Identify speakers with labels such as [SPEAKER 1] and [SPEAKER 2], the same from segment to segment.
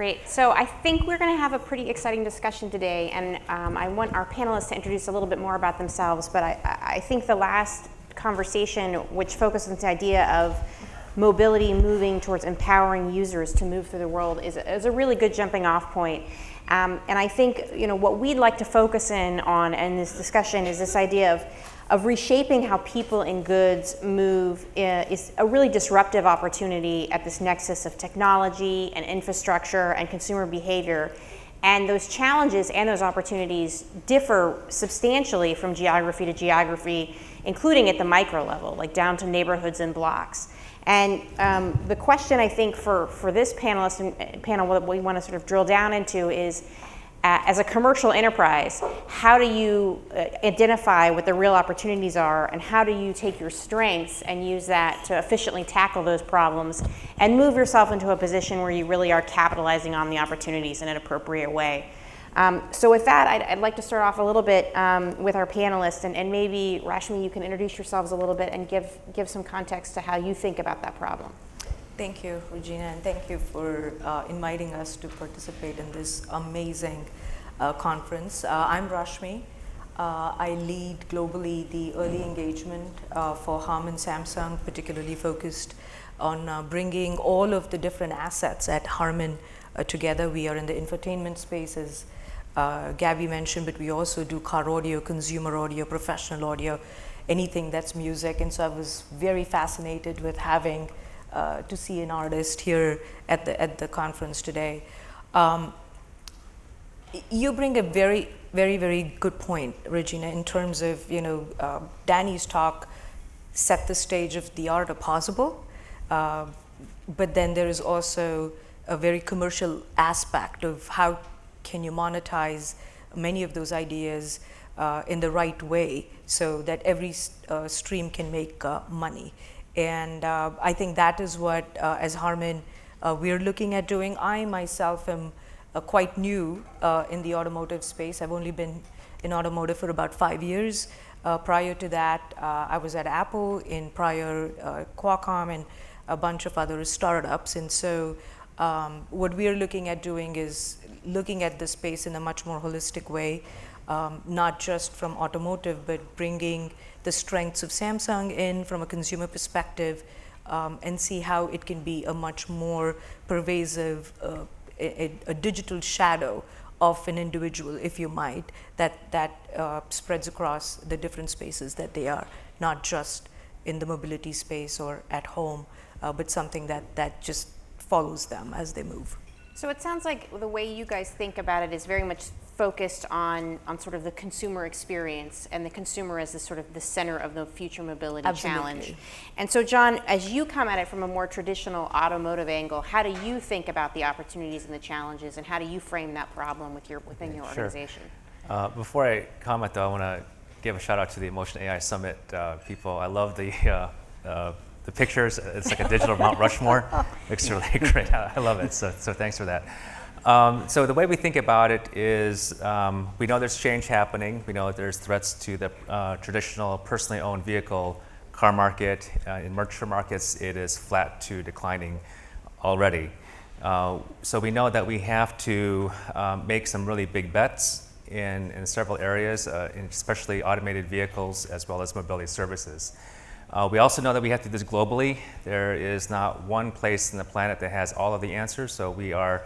[SPEAKER 1] Great. So I think we're going to have a pretty exciting discussion today, and I want our panelists to introduce a little bit more about themselves, but I think the last conversation, which focused on this idea of mobility moving towards empowering users to move through the world, is a really good jumping off point. And I think what we'd like to focus in on in this discussion is this idea of reshaping how people and goods move is a really disruptive opportunity at this nexus of technology and infrastructure and consumer behavior. And those challenges and those opportunities differ substantially from geography to geography, including at the micro level, like down to neighborhoods and blocks. And the question I think for this panel, what we want to sort of drill down into is, as a commercial enterprise, how do you identify what the real opportunities are, and how do you take your strengths and use that to efficiently tackle those problems and move yourself into a position where you really are capitalizing on the opportunities in an appropriate way? So with that, I'd like to start off a little bit with our panelists, and maybe Rashmi, you can introduce yourselves a little bit and give some context to how you think about that problem.
[SPEAKER 2] Thank you, Regina, and thank you for inviting us to participate in this amazing conference. I'm Rashmi. I lead globally the early engagement for Harman Samsung, particularly focused on bringing all of the different assets at Harman together. We are in the infotainment space, as Gabby mentioned, but we also do car audio, consumer audio, professional audio, anything that's music. And so I was very fascinated with having to see an artist here at the conference today. You bring a very, very, very good point, Regina, in terms of, Danny's talk set the stage of the art of possible, but then there is also a very commercial aspect of how can you monetize many of those ideas in the right way so that every stream can make money. And I think that is what, as Harman, we're looking at doing. I myself am quite new in the automotive space. I've only been in automotive for about 5 years. Prior to that, I was at Apple, in prior Qualcomm, and a bunch of other startups. And so what we're looking at doing is looking at the space in a much more holistic way, not just from automotive, but bringing the strengths of Samsung in from a consumer perspective, and see how it can be a much more pervasive, a digital shadow of an individual, if you might, that spreads across the different spaces that they are, not just in the mobility space or at home, but something that just follows them as they move.
[SPEAKER 1] So it sounds like the way you guys think about it is very much focused on sort of the consumer experience and the consumer as the sort of the center of the future mobility
[SPEAKER 2] Absolutely.
[SPEAKER 1] Challenge. And so John, as you come at it from a more traditional automotive angle, how do you think about the opportunities and the challenges, and how do you frame that problem within your organization?
[SPEAKER 3] Sure. Before I comment though, I want to give a shout out to the Emotion AI Summit people. I love the pictures. It's like a digital Mount Rushmore. Looks really great. I love it. So thanks for that. So the way we think about it is we know there's change happening. We know there's threats to the traditional personally owned vehicle car market. In mature markets, it is flat to declining already. So we know that we have to make some really big bets in several areas, especially automated vehicles as well as mobility services. We also know that we have to do this globally. There is not one place on the planet that has all of the answers, so we are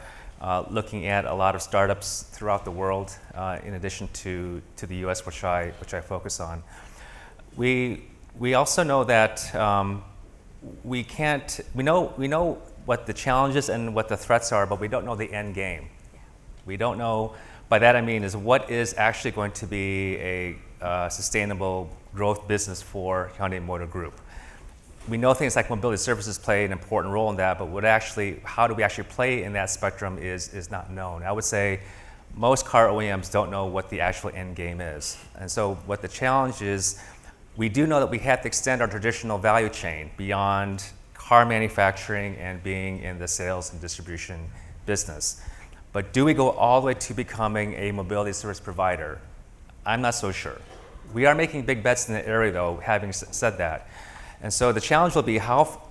[SPEAKER 3] looking at a lot of startups throughout the world, in addition to the U.S., which I focus on. We also know that we know what the challenges and what the threats are, but we don't know the end game. We don't know. By that I mean is what is actually going to be a sustainable growth business for Hyundai Motor Group. We know things like mobility services play an important role in that, but how do we actually play in that spectrum is not known. I would say most car OEMs don't know what the actual end game is. And so what the challenge is, we do know that we have to extend our traditional value chain beyond car manufacturing and being in the sales and distribution business. But do we go all the way to becoming a mobility service provider? I'm not so sure. We are making big bets in the area though, having said that. And so the challenge will be how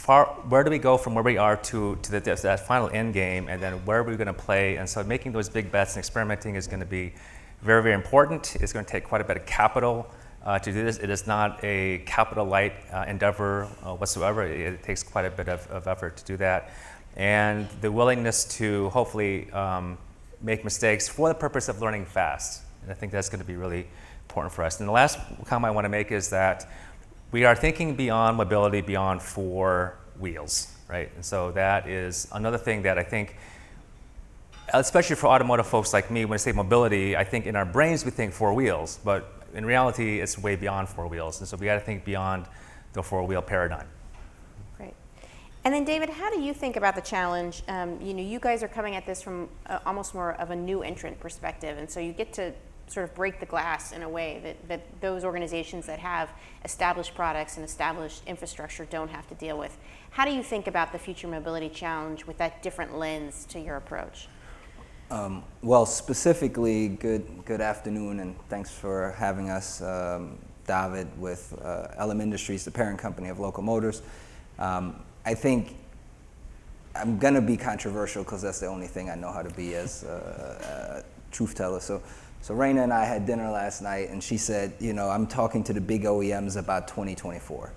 [SPEAKER 3] where do we go from where we are to that final end game, and then where are we going to play? And so making those big bets and experimenting is going to be very, very important. It's going to take quite a bit of capital to do this. It is not a capital light endeavor whatsoever. It takes quite a bit of effort to do that. And the willingness to hopefully make mistakes for the purpose of learning fast. And I think that's going to be really important for us. And the last comment I want to make is that we are thinking beyond mobility, beyond 4 wheels, right? And so that is another thing that I think, especially for automotive folks like me, when I say mobility, I think in our brains we think 4 wheels, but in reality it's way beyond 4 wheels. And so we got to think beyond the 4-wheel paradigm.
[SPEAKER 1] Great. And then David, how do you think about the challenge? You guys are coming at this from almost more of a new entrant perspective, and so you get to sort of break the glass in a way that those organizations that have established products and established infrastructure don't have to deal with. How do you think about the future mobility challenge with that different lens to your approach?
[SPEAKER 4] Well, specifically, good afternoon, and thanks for having us, David, with LM Industries, the parent company of Local Motors. I think I'm going to be controversial because that's the only thing I know how to be as a truth teller. So Raina and I had dinner last night, and she said, I'm talking to the big OEMs about 2024.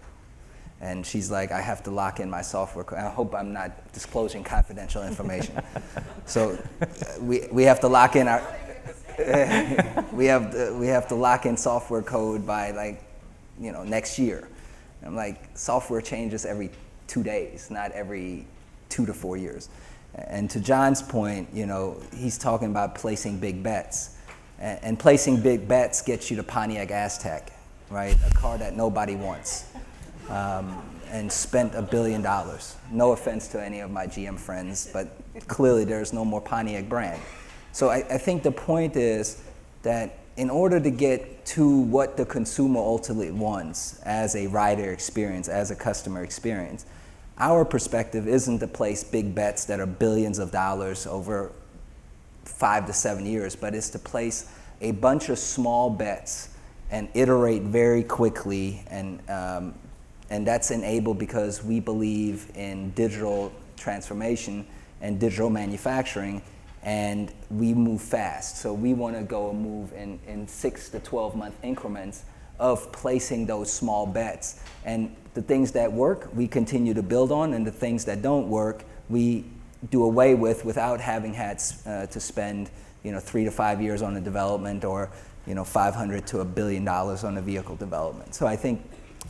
[SPEAKER 4] And she's like, I have to lock in my software. I hope I'm not disclosing confidential information. So we have to lock in our we have to lock in software code by next year. And I'm like, software changes every 2 days, not every 2 to 4 years. And to John's point, he's talking about placing big bets. And placing big bets gets you the Pontiac Aztek, right? A car that nobody wants. And spent $1 billion. No offense to any of my GM friends, but clearly there's no more Pontiac brand. So I think the point is that in order to get to what the consumer ultimately wants as a rider experience, as a customer experience, our perspective isn't to place big bets that are billions of dollars over 5 to 7 years, but it's to place a bunch of small bets and iterate very quickly, and that's enabled because we believe in digital transformation and digital manufacturing, and we move fast. So we want to go and move in 6 to 12 month increments of placing those small bets. And the things that work, we continue to build on, and the things that don't work, we do away with without having had to spend 3 to 5 years on the development, or $500 to $1 billion on the vehicle development. So I think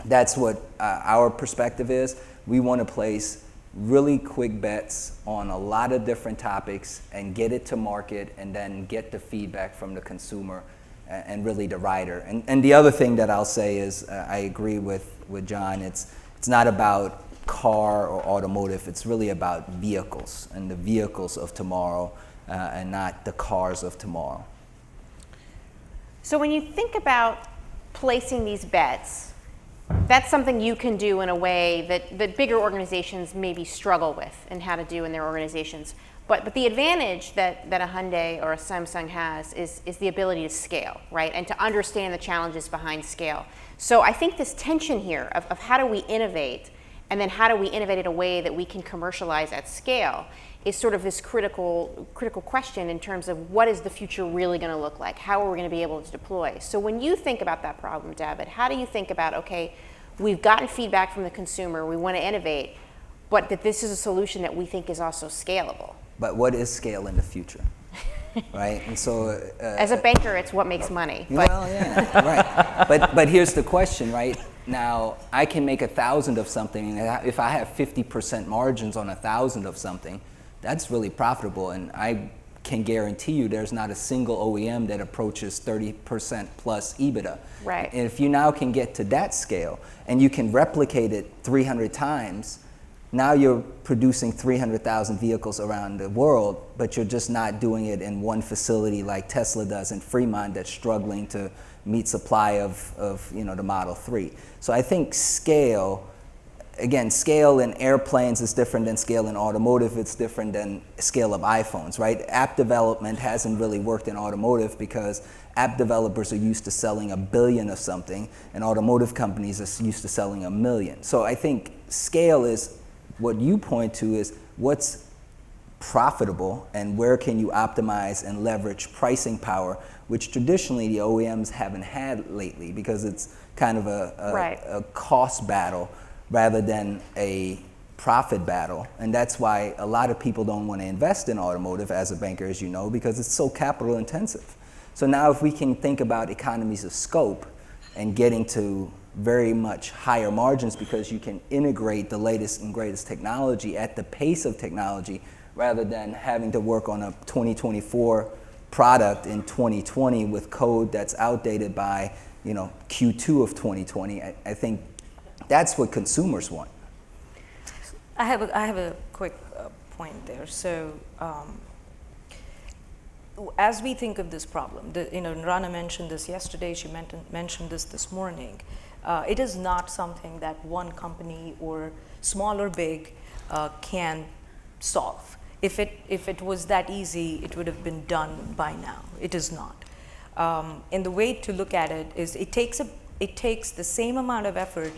[SPEAKER 4] that's what our perspective is. We want to place really quick bets on a lot of different topics and get it to market, and then get the feedback from the consumer and really the rider. And the other thing that I'll say is I agree with John. It's not about car or automotive. It's really about vehicles and the vehicles of tomorrow, and not the cars of tomorrow.
[SPEAKER 1] So when you think about placing these bets, that's something you can do in a way that bigger organizations maybe struggle with and how to do in their organizations. But the advantage that a Hyundai or a Samsung has is the ability to scale, right? And to understand the challenges behind scale. So I think this tension here of how do we innovate, and then how do we innovate in a way that we can commercialize at scale, is sort of this critical question in terms of what is the future really going to look like? How are we going to be able to deploy? So when you think about that problem, David, how do you think about, okay, we've gotten feedback from the consumer, we want to innovate, but that this is a solution that we think is also scalable?
[SPEAKER 4] But what is scale in the future, right? And so,
[SPEAKER 1] as a banker, it's what makes money.
[SPEAKER 4] Well, yeah, right. But here's the question, right? Now, I can make 1,000 of something, and if I have 50% margins on 1,000 of something, that's really profitable. And I can guarantee you there's not a single OEM that approaches 30% plus EBITDA.
[SPEAKER 1] Right.
[SPEAKER 4] And if you now can get to that scale, and you can replicate it 300 times, now you're producing 300,000 vehicles around the world, but you're just not doing it in one facility like Tesla does in Fremont that's struggling to meet supply of the Model 3. So I think scale again, scale in airplanes is different than scale in automotive. It's different than scale of iPhones, right? App development hasn't really worked in automotive because app developers are used to selling 1 billion of something, and automotive companies are used to selling 1 million. So I think scale is what you point to is what's profitable and where can you optimize and leverage pricing power, which traditionally the OEMs haven't had lately because it's kind of a cost battle rather than a profit battle. And that's why a lot of people don't want to invest in automotive as a banker, as you know, because it's so capital intensive. So now if we can think about economies of scope and getting to very much higher margins because you can integrate the latest and greatest technology at the pace of technology rather than having to work on a 2024 product in 2020 with code that's outdated by Q2 of 2020, I think that's what consumers want.
[SPEAKER 2] I have a quick point there. So as we think of this problem, Rana mentioned this yesterday, she mentioned this morning. It is not something that one company or small or big can solve. If it was that easy, it would have been done by now. It is not. And the way to look at it is it takes the same amount of effort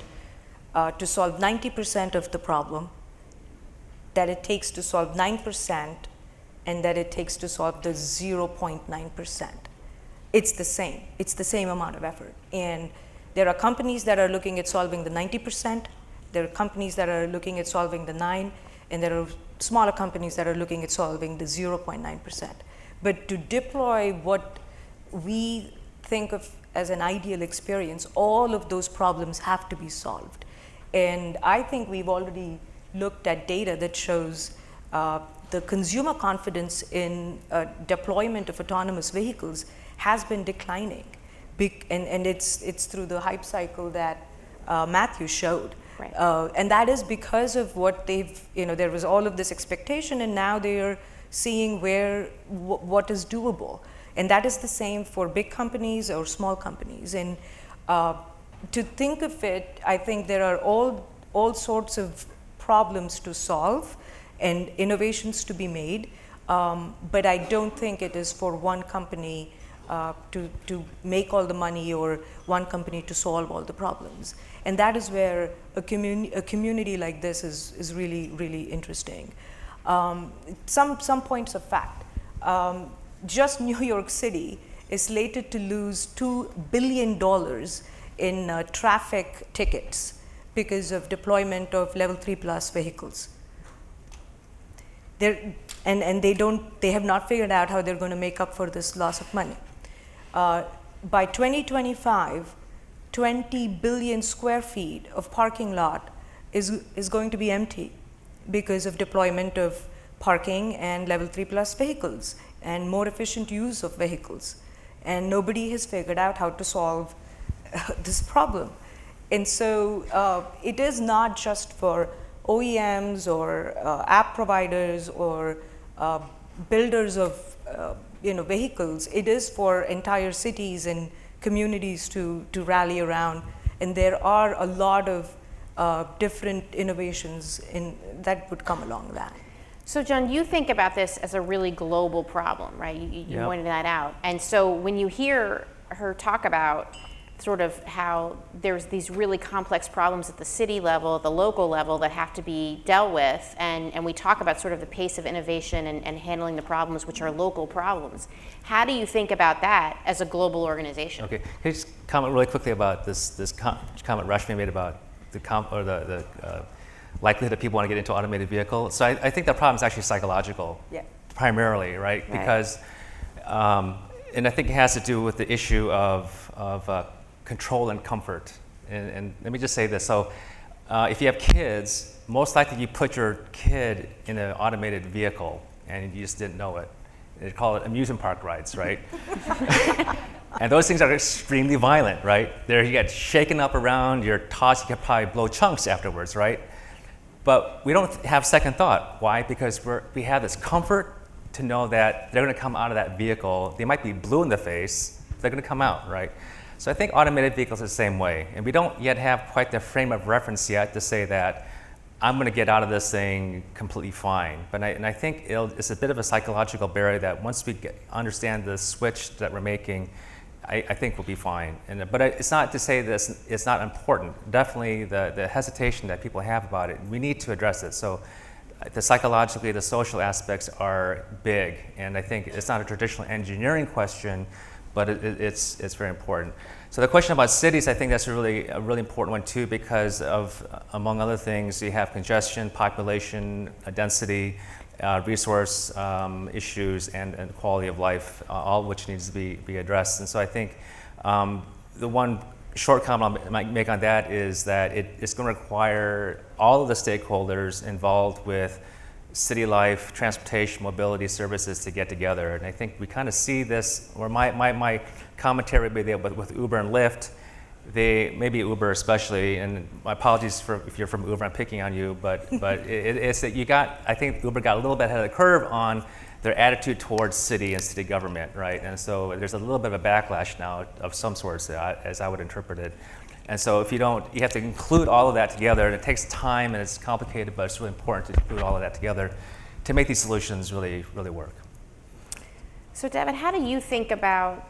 [SPEAKER 2] to solve 90% of the problem that it takes to solve 9% and that it takes to solve the 0.9%. It's the same. It's the same amount of effort. And there are companies that are looking at solving the 90%. There are companies that are looking at solving the 9%. And there are smaller companies that are looking at solving the 0.9%. But to deploy what we think of as an ideal experience, all of those problems have to be solved. And I think we've already looked at data that shows the consumer confidence in deployment of autonomous vehicles has been declining. And it's through the hype cycle that Matthew showed.
[SPEAKER 1] Right.
[SPEAKER 2] And that is because of what there was all of this expectation, and now they are seeing what is doable. And that is the same for big companies or small companies. And to think of it, I think there are all sorts of problems to solve and innovations to be made, but I don't think it is for one company to make all the money or one company to solve all the problems. And that is where a community like this is really, really interesting. Some points of fact. Just New York City is slated to lose $2 billion in traffic tickets because of deployment of level 3+ vehicles. They have not figured out how they're going to make up for this loss of money. By 2025, 20 billion square feet of parking lot is going to be empty because of deployment of parking and level 3+ vehicles and more efficient use of vehicles. And nobody has figured out how to solve this problem. And so it is not just for OEMs or app providers or builders of vehicles. It is for entire cities and communities to rally around. And there are a lot of different innovations that would come along that.
[SPEAKER 1] So John, you think about this as a really global problem, right? You
[SPEAKER 3] Yep.
[SPEAKER 1] pointed that out. And so when you hear her talk about sort of how there's these really complex problems at the city level, the local level that have to be dealt with, and we talk about sort of the pace of innovation and handling the problems which are local problems. How do you think about that as a global organization?
[SPEAKER 3] Okay, can I just comment really quickly about this comment Rashmi made about the likelihood that people want to get into automated vehicle. So I think the problem is actually psychological, primarily, right? Because, and I think it has to do with the issue of control and comfort. And let me just say this. So if you have kids, most likely you put your kid in an automated vehicle and you just didn't know it. They call it amusement park rides, right? And those things are extremely violent, right? There you get shaken up around, you're tossed, you can probably blow chunks afterwards, right? But we don't have second thought. Why? Because we have this comfort to know that they're going to come out of that vehicle. They might be blue in the face, they're going to come out, right? So I think automated vehicles are the same way. And we don't yet have quite the frame of reference yet to say that I'm going to get out of this thing completely fine. But I think it's a bit of a psychological barrier that once we understand the switch that we're making, I think we'll be fine. But it's not to say that it's not important. Definitely the hesitation that people have about it, we need to address it. So the psychologically, the social aspects are big. And I think it's not a traditional engineering question, but it's very important. So the question about cities, I think that's a really important one too, because of, among other things, you have congestion, population, density, resource issues, and quality of life, all which needs to be addressed. And so I think the one short comment I might make on that is that it's going to require all of the stakeholders involved with city life, transportation, mobility services to get together. And I think we kind of see this, or my commentary would be there with Uber and Lyft, maybe Uber especially, and my apologies if you're from Uber, I'm picking on you, but it's that I think Uber got a little bit ahead of the curve on their attitude towards city and city government, right? And so there's a little bit of a backlash now of some sorts, as I would interpret it. And so you have to include all of that together, and it takes time and it's complicated, but it's really important to include all of that together to make these solutions really, really work.
[SPEAKER 1] So David, how do you think about,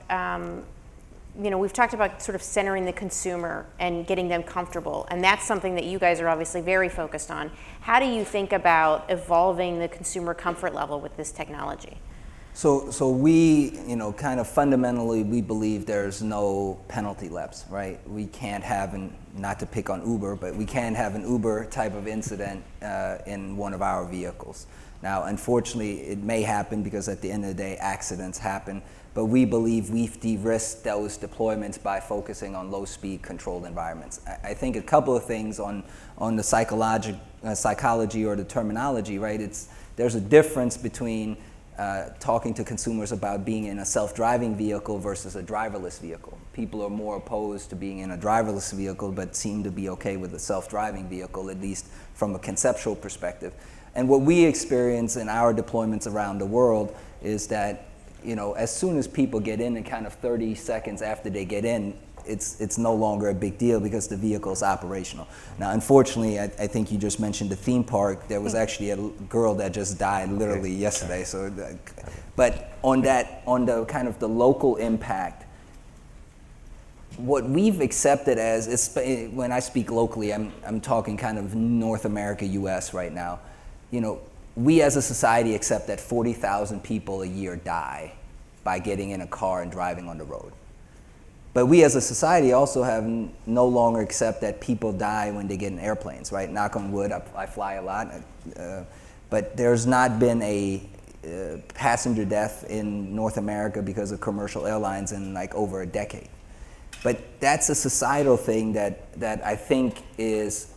[SPEAKER 1] we've talked about sort of centering the consumer and getting them comfortable, and that's something that you guys are obviously very focused on. How do you think about evolving the consumer comfort level with this technology?
[SPEAKER 4] So we, kind of fundamentally, we believe there's no penalty lapse, right? We can't have, not to pick on Uber, but we can't have an Uber type of incident in one of our vehicles. Now, unfortunately, it may happen because at the end of the day, accidents happen, but we believe we've de-risked those deployments by focusing on low-speed controlled environments. I think a couple of things on the psychology or the terminology, right? There's a difference between talking to consumers about being in a self-driving vehicle versus a driverless vehicle. People are more opposed to being in a driverless vehicle, but seem to be okay with a self-driving vehicle, at least from a conceptual perspective. And what we experience in our deployments around the world is that, as soon as people get in and kind of 30 seconds after they get in, it's no longer a big deal because the vehicle is operational. Now, unfortunately, I think you just mentioned the theme park. There was actually a girl that just died literally yesterday. So, but on the kind of the local impact, what we've accepted as, when I speak locally, I'm talking kind of North America, US right now. We as a society accept that 40,000 people a year die by getting in a car and driving on the road. But we as a society also have no longer accept that people die when they get in airplanes, right? Knock on wood, I fly a lot. But there's not been a passenger death in North America because of commercial airlines in like over a decade. But that's a societal thing that I think is,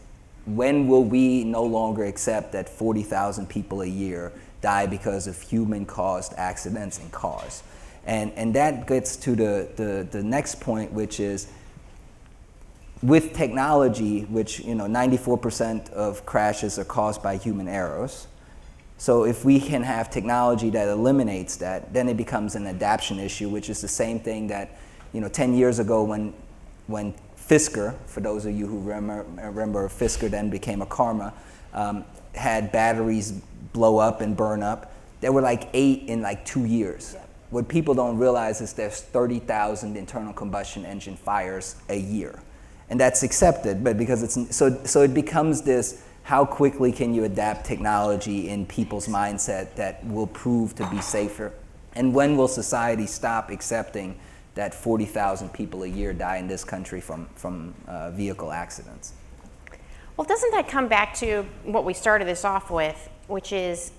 [SPEAKER 4] when will we no longer accept that 40,000 people a year die because of human-caused accidents in cars? And that gets to the next point, which is, with technology, which 94% of crashes are caused by human errors. So if we can have technology that eliminates that, then it becomes an adaptation issue, which is the same thing that 10 years ago when Fisker, for those of you who remember Fisker then became a Karma, had batteries blow up and burn up. There were like 8 in like 2 years. Yeah. What people don't realize is there's 30,000 internal combustion engine fires a year. And that's accepted, but because so it becomes this, how quickly can you adapt technology in people's mindset that will prove to be safer? And when will society stop accepting that 40,000 people a year die in this country from vehicle accidents?
[SPEAKER 1] Well, doesn't that come back to what we started this off with, which is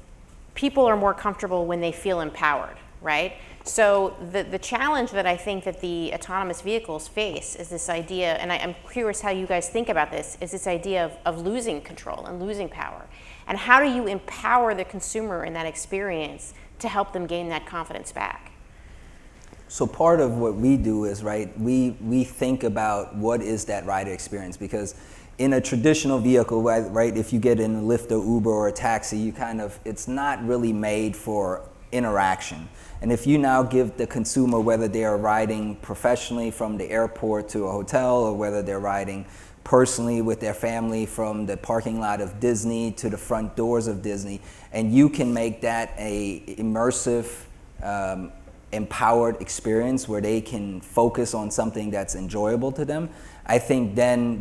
[SPEAKER 1] people are more comfortable when they feel empowered, right? So the challenge that I think that the autonomous vehicles face is this idea, and I'm curious how you guys think about this, is this idea of losing control and losing power. And how do you empower the consumer in that experience to help them gain that confidence back?
[SPEAKER 4] So part of what we do is, right, we think about what is that rider experience, because in a traditional vehicle, right, if you get in a Lyft or Uber or a taxi, it's not really made for interaction. And if you now give the consumer, whether they are riding professionally from the airport to a hotel, or whether they're riding personally with their family from the parking lot of Disney to the front doors of Disney, and you can make that a immersive, empowered experience where they can focus on something that's enjoyable to them, I think then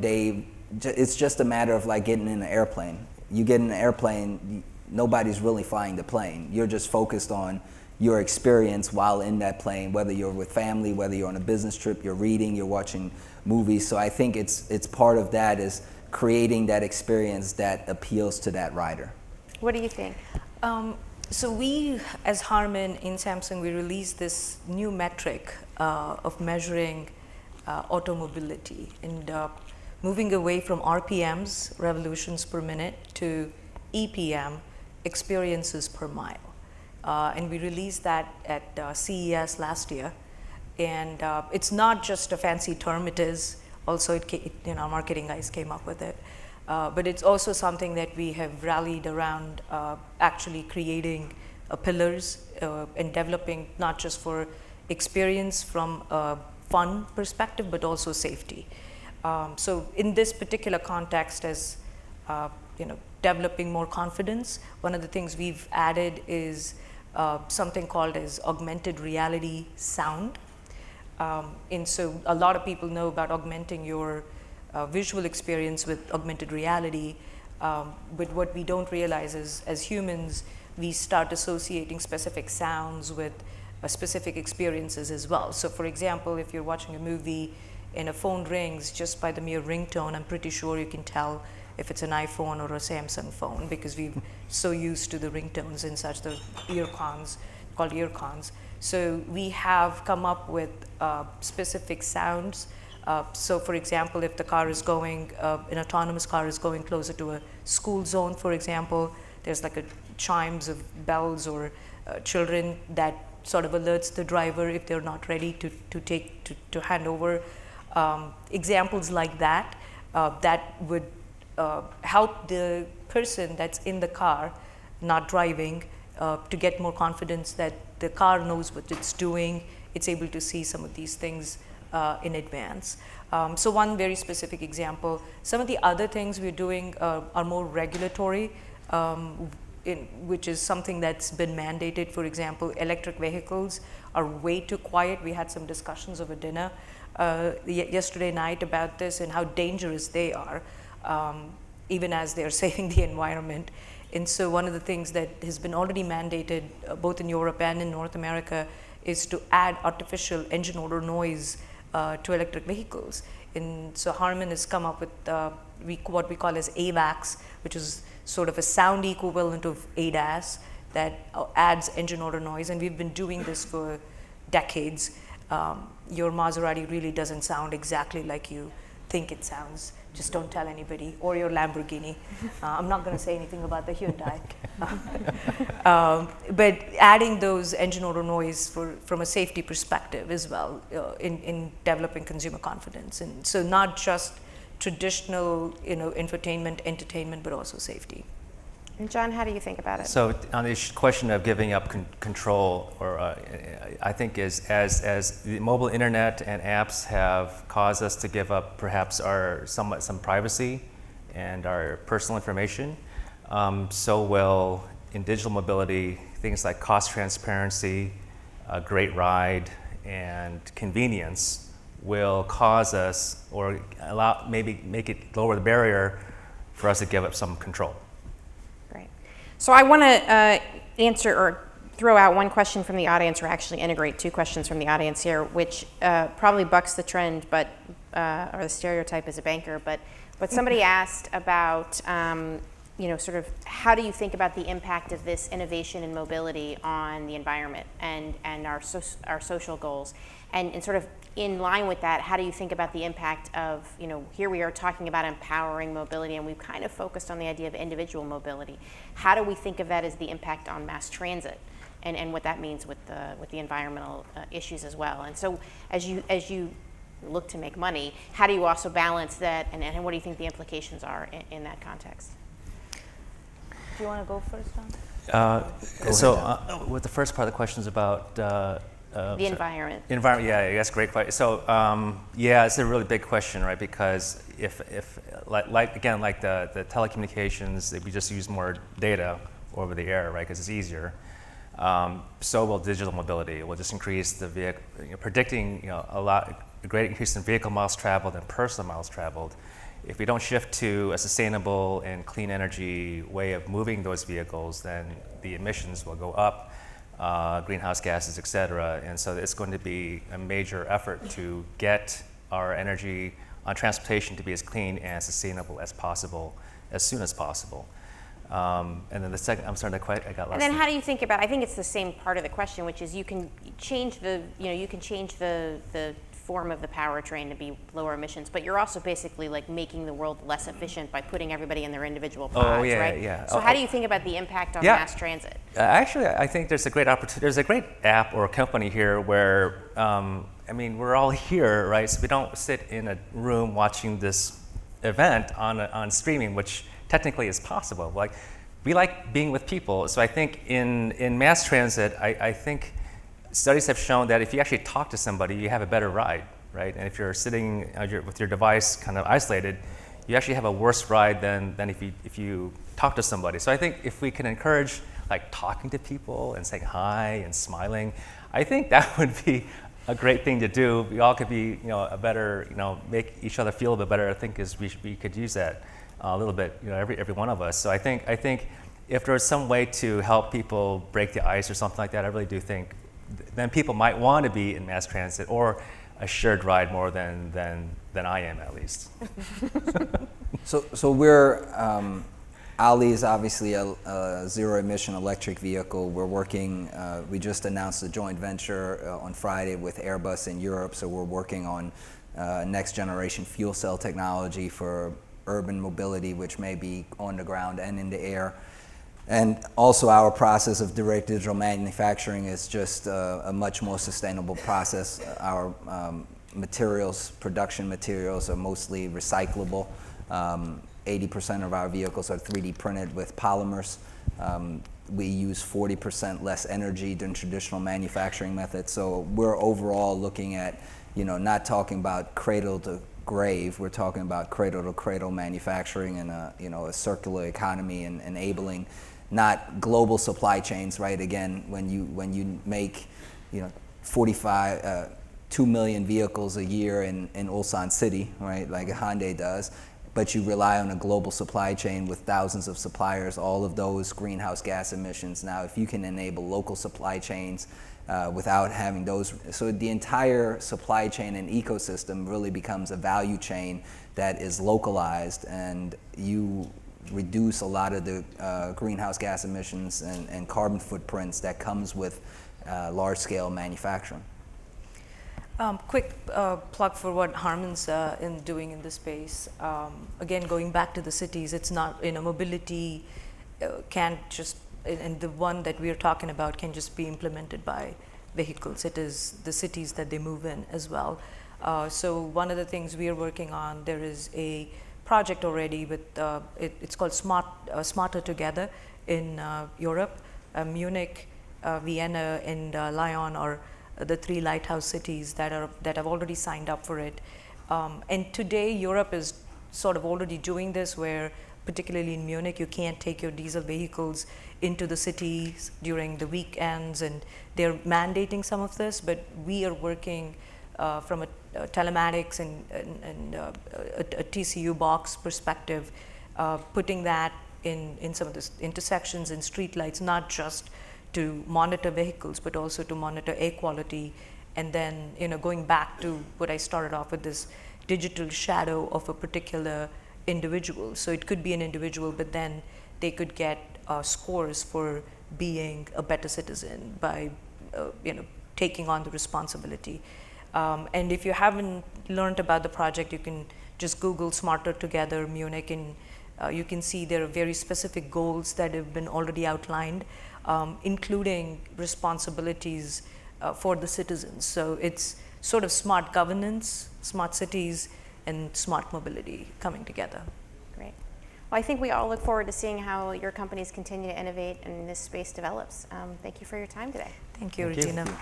[SPEAKER 4] it's just a matter of like getting in an airplane. You get in an airplane, nobody's really flying the plane. You're just focused on your experience while in that plane, whether you're with family, whether you're on a business trip, you're reading, you're watching movies. So I think it's part of that is creating that experience that appeals to that rider.
[SPEAKER 1] What do you think?
[SPEAKER 2] So we, as Harman in Samsung, we released this new metric of measuring automobility and moving away from RPMs, revolutions per minute, to EPM, experiences per mile. And we released that at CES last year. And it's not just a fancy term, it is also, our marketing guys came up with it. But it's also something that we have rallied around actually creating pillars and developing not just for experience from a fun perspective, but also safety. So in this particular context, as developing more confidence, one of the things we've added is something called as augmented reality sound. And so a lot of people know about augmenting your visual experience with augmented reality, but what we don't realize is, as humans, we start associating specific sounds with specific experiences as well. So for example, if you're watching a movie and a phone rings, just by the mere ringtone, I'm pretty sure you can tell if it's an iPhone or a Samsung phone, because we're so used to the ringtones and such, the earcons, called earcons. So we have come up with specific sounds. So for example, if the car is going, an autonomous car is going closer to a school zone, for example, there's like a chimes of bells or children that sort of alerts the driver if they're not ready to hand over. Examples like that, that would help the person that's in the car, not driving, to get more confidence that the car knows what it's doing. It's able to see some of these things in advance. So one very specific example. Some of the other things we're doing are more regulatory, which is something that's been mandated. For example, electric vehicles are way too quiet. We had some discussions over dinner yesterday night about this and how dangerous they are, even as they're saving the environment. And so one of the things that has been already mandated both in Europe and in North America is to add artificial engine odor noise to electric vehicles. And so Harman has come up with what we call as AVAX, which is sort of a sound equivalent of ADAS that adds engine odor noise. And we've been doing this for decades. Your Maserati really doesn't sound exactly like you think it sounds. Just don't tell anybody, or your Lamborghini. I'm not going to say anything about the Hyundai. But adding those engine odor noise from a safety perspective as well in developing consumer confidence. And so not just traditional infotainment, entertainment, but also safety.
[SPEAKER 1] And John, how do you think about it?
[SPEAKER 3] So on the question of giving up control, or I think as the mobile internet and apps have caused us to give up perhaps some privacy and our personal information, so will in digital mobility things like cost transparency, a great ride, and convenience will cause us, or maybe make it lower the barrier for us to give up some control.
[SPEAKER 1] So I want to answer or throw out one question from the audience, or actually integrate two questions from the audience here, which probably bucks the trend, but or the stereotype as a banker. But somebody asked about, sort of how do you think about the impact of this innovation in mobility on the environment and our social goals, and sort of in line with that, how do you think about the impact of, here we are talking about empowering mobility, and we've kind of focused on the idea of individual mobility. How do we think of that as the impact on mass transit, and what that means with the environmental issues as well? And so as you look to make money, how do you also balance that, and what do you think the implications are in that context?
[SPEAKER 2] Do you want to go first, John?
[SPEAKER 3] With the first part of the question is about
[SPEAKER 1] The environment.
[SPEAKER 3] environment. Yeah, that's a great question. So yeah, it's a really big question, right? Because if like the telecommunications, if we just use more data over the air, right? Because it's easier. So will digital mobility. It will just increase the vehicle, predicting a great increase in vehicle miles traveled and personal miles traveled. If we don't shift to a sustainable and clean energy way of moving those vehicles, then the emissions will go up, greenhouse gases, et cetera. And so it's going to be a major effort to get our energy on transportation to be as clean and sustainable as possible, as soon as possible. And then the second, I'm sorry, I got lost.
[SPEAKER 1] And then how do you think about, I think it's the same part of the question, which is you can change the form of the powertrain to be lower emissions, but you're also basically like making the world less efficient by putting everybody in their individual pods, right?
[SPEAKER 3] Yeah.
[SPEAKER 1] So how do you think about the impact on mass transit?
[SPEAKER 3] Actually, I think there's a great opportunity. There's a great app or a company here where, we're all here, right? So we don't sit in a room watching this event on streaming, which technically is possible. Like, we like being with people. So I think in mass transit, I think studies have shown that if you actually talk to somebody, you have a better ride, right? And if you're sitting with your device kind of isolated, you actually have a worse ride than if you talk to somebody. So I think if we can encourage like talking to people and saying hi and smiling, I think that would be a great thing to do. We all could be, a better, make each other feel a bit better. I think we could use that a little bit, every one of us. So I think if there's some way to help people break the ice or something like that, I really do think then people might want to be in mass transit or a shared ride more than I am, at least.
[SPEAKER 4] So we're, Ali is obviously a zero-emission electric vehicle. We're working, we just announced a joint venture on Friday with Airbus in Europe, so we're working on next-generation fuel cell technology for urban mobility, which may be on the ground and in the air. And also our process of direct digital manufacturing is just a much more sustainable process. Our production materials are mostly recyclable. 80% of our vehicles are 3D printed with polymers. We use 40% less energy than traditional manufacturing methods. So we're overall looking at, not talking about cradle to grave, we're talking about cradle to cradle manufacturing and a circular economy and enabling not global supply chains, right? Again, when you make 2 million vehicles a year in Ulsan City, right, like Hyundai does, but you rely on a global supply chain with thousands of suppliers, all of those greenhouse gas emissions. Now, if you can enable local supply chains without having those, so the entire supply chain and ecosystem really becomes a value chain that is localized, and you reduce a lot of the greenhouse gas emissions and carbon footprints that comes with large-scale manufacturing.
[SPEAKER 2] Quick plug for what Harman's doing in this space. Again, going back to the cities, it's not, mobility can't just, and the one that we're talking about can just be implemented by vehicles. It is the cities that they move in as well. So one of the things we are working on, there is a project already with, it's called Smarter Together in Europe. Munich, Vienna, and Lyon are the 3 lighthouse cities that have already signed up for it. And today Europe is sort of already doing this, where particularly in Munich, you can't take your diesel vehicles into the cities during the weekends, and they're mandating some of this, but we are working from a telematics and a TCU box perspective, putting that in some of the intersections and street lights, not just to monitor vehicles, but also to monitor air quality. And then, going back to what I started off with, this digital shadow of a particular individual. So it could be an individual, but then they could get scores for being a better citizen by, taking on the responsibility. And if you haven't learned about the project, you can just Google Smarter Together Munich, and you can see there are very specific goals that have been already outlined, including responsibilities for the citizens. So it's sort of smart governance, smart cities, and smart mobility coming together.
[SPEAKER 1] Great. Well, I think we all look forward to seeing how your companies continue to innovate and this space develops. Thank you for your time today.
[SPEAKER 2] Thank you,
[SPEAKER 3] Thank you.
[SPEAKER 2] Regina.